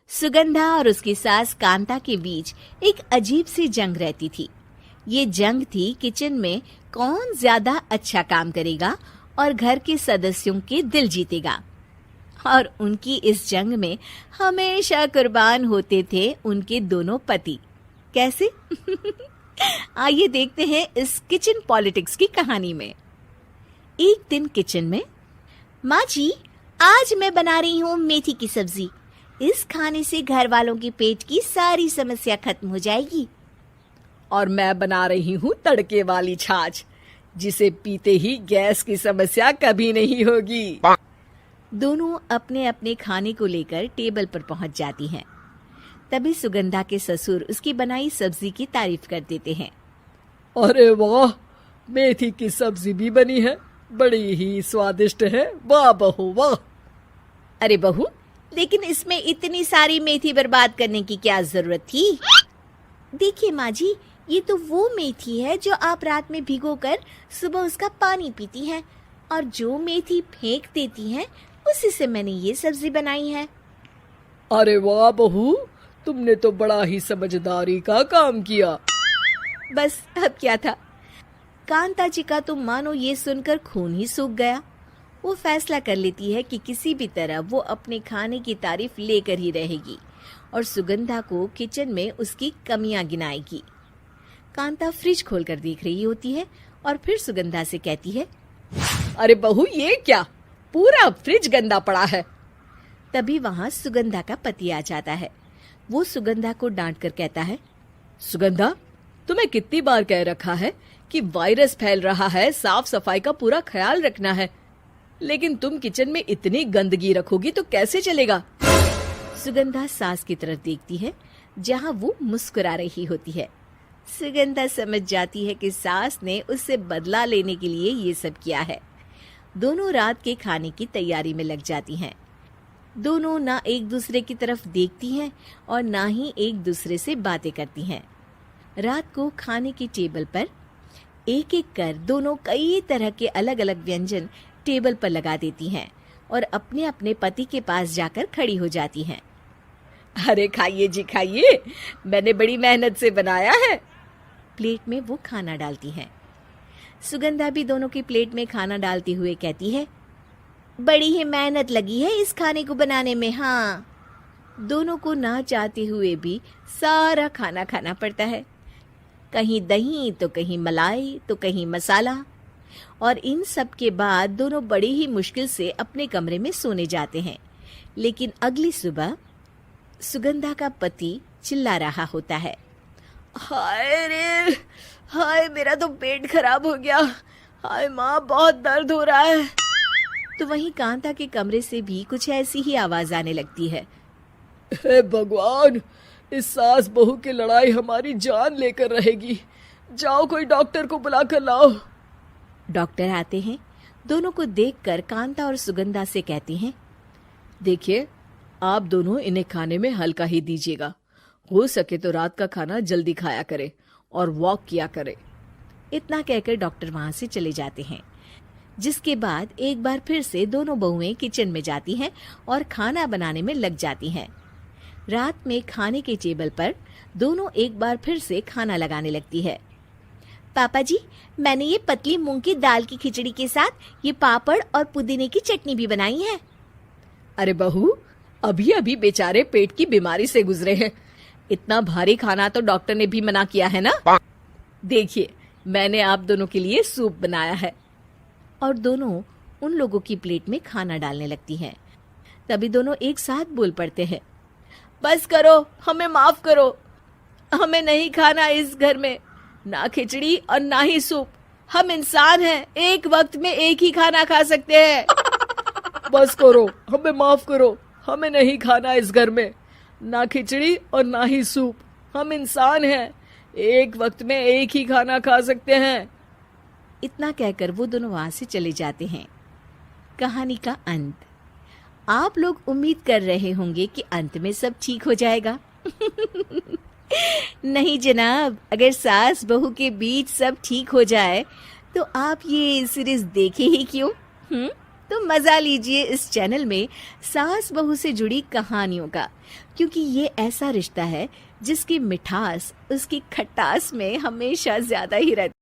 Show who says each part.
Speaker 1: सुगंधा और उसकी सास कांता के बीच एक अजीब सी जंग रहती थी। ये जंग थी किचन में कौन ज्यादा अच्छा काम करेगा और घर के सदस्यों के दिल जीतेगा। और उनकी इस जंग में हमेशा कुर्बान होते थे उनके दोनों पति। कैसे? आइए देखते हैं इस किचन पॉलिटिक्स की कहानी में। एक दिन किचन में, माँ जी, आज मैं बना रही हूँ मेथी की सब्जी। इस खाने से घर वालों के पेट की सारी समस्या खत्म हो जाएगी।
Speaker 2: और मैं बना रही हूँ तड़के वाली छाछ, जिसे पीते ही गैस की समस्या कभी नहीं होगी।
Speaker 1: दोनों अपने अपने खाने को लेकर टेबल पर पहुंच जाती हैं। तभी सुगंधा के ससुर उसकी बनाई सब्जी की तारीफ कर देते हैं।
Speaker 2: अरे वाह, मेथी की सब्जी भी बनी है, बड़ी ही स्वादिष्ट है। वाह बहू वाह।
Speaker 1: अरे बहू, लेकिन इसमें इतनी सारी मेथी बर्बाद करने की क्या जरूरत थी? देखिए माँ जी, ये तो वो मेथी है जो आप रात में भिगोकर सुबह उसका पानी पीती हैं, और जो मेथी फेंक देती हैं उसी से मैंने ये सब्जी बनाई है।
Speaker 2: अरे वाह बहू, तुमने तो बड़ा ही समझदारी का काम किया।
Speaker 1: बस अब क्या था, कांता जी का तो मानो ये सुनकर खून ही सूख गया। वो फैसला कर लेती है कि किसी भी तरह वो अपने खाने की तारीफ लेकर ही रहेगी और सुगंधा को किचन में उसकी कमियां गिनाएगी। कांता फ्रिज खोलकर देख रही होती है और फिर सुगंधा से कहती है,
Speaker 2: अरे बहू, ये क्या, पूरा फ्रिज गंदा पड़ा है।
Speaker 1: तभी वहां सुगंधा का पति आ जाता है। वो सुगंधा को डांट कर कहता है,
Speaker 2: सुगंधा, तुम्हें कितनी बार कह रखा है कि वायरस फैल रहा है, साफ सफाई का पूरा ख्याल रखना है, लेकिन तुम किचन में इतनी गंदगी रखोगी तो कैसे चलेगा।
Speaker 1: सुगंधा सास की तरफ देखती है जहां वो मुस्कुरा रही होती है। सुगंधा समझ जाती है कि सास ने उससे बदला लेने के लिए ये सब किया है। दोनों रात के खाने की तैयारी में लग जाती हैं। दोनों ना एक दूसरे की तरफ देखती हैं और ना ही एक दूसरे से बातें करती हैं। रात को खाने की टेबल पर एक एक कर दोनों कई तरह के अलग अलग व्यंजन टेबल पर लगा देती हैं और अपने अपने पति के पास जाकर खड़ी हो जाती हैं।
Speaker 2: अरे खाइए जी खाइए, मैंने बड़ी मेहनत से बनाया है।
Speaker 1: प्लेट में वो खाना डालती हैं। सुगंधा भी दोनों की प्लेट में खाना डालते हुए कहती है, बड़ी ही मेहनत लगी है इस खाने को बनाने में। हाँ, दोनों को ना चाहते हुए भी सारा खाना खाना पड़ता है। कहीं दही तो कहीं मलाई तो कहीं मसाला। और इन सब के बाद दोनों बड़ी ही मुश्किल से अपने कमरे में सोने जाते हैं। लेकिन अगली सुबह सुगंधा का पति चिल्ला रहा होता है,
Speaker 2: हाय रे, हाय मेरा तो पेट खराब हो गया, हाय माँ बहुत दर्द हो रहा है।
Speaker 1: तो वहीं कांता के कमरे से भी कुछ ऐसी ही आवाज आने लगती है।
Speaker 2: हे भगवान, इस सास बहू की लड़ाई हमारी जान लेकर रहेगी। जाओ कोई डॉक्टर को बुला कर लाओ।
Speaker 1: डॉक्टर आते हैं। दोनों को देखकर कांता और सुगंधा से कहती हैं,
Speaker 2: देखिए, आप दोनों इन्हें खाने में हल्का ही दीजिएगा। हो सके तो रात का खाना जल्दी खाया करे और वॉक किया करे।
Speaker 1: इतना कहकर डॉक्टर वहां से चले जाते हैं। जिसके बाद एक बार फिर से दोनों बहुएं किचन में जाती हैं और खाना बनाने में लग जाती हैं। रात में खाने के टेबल पर दोनों एक बार फिर से खाना लगाने लगती है। पापा जी, मैंने ये पतली मूंग की दाल की खिचड़ी के साथ ये पापड़ और पुदीने की चटनी भी बनाई है।
Speaker 2: अरे बहू, अभी अभी बेचारे पेट की बीमारी से गुजरे हैं, इतना भारी खाना तो डॉक्टर ने भी मना किया है ना। देखिए, मैंने आप दोनों के लिए सूप बनाया है।
Speaker 1: और दोनों उन लोगों की प्लेट में खाना डालने लगती हैं। तभी दोनों एक साथ बोल पड़ते हैं,
Speaker 2: बस करो, हमें माफ करो, हमें नहीं खाना इस घर में, ना खिचड़ी और ना ही सूप। हम इंसान हैं, एक वक्त में एक ही खाना खा सकते हैं। बस करो, हमें माफ करो, हमें नहीं खाना इस घर में, ना खिचड़ी और ना ही सूप। हम इंसान हैं, एक वक्त में एक ही खाना खा सकते हैं।
Speaker 1: इतना कहकर वो दोनों वहां से चले जाते हैं। कहानी का अंत। आप लोग उम्मीद कर रहे होंगे कि अंत में सब ठीक हो जाएगा। नहीं जनाब, अगर सास बहू के बीच सब ठीक हो जाए तो आप ये सीरीज देखे ही क्यों? तो मजा लीजिए इस चैनल में सास बहू से जुड़ी कहानियों का, क्योंकि ये ऐसा रिश्ता है जिसकी मिठास उसकी खटास में हमेशा ज्यादा ही रहती है।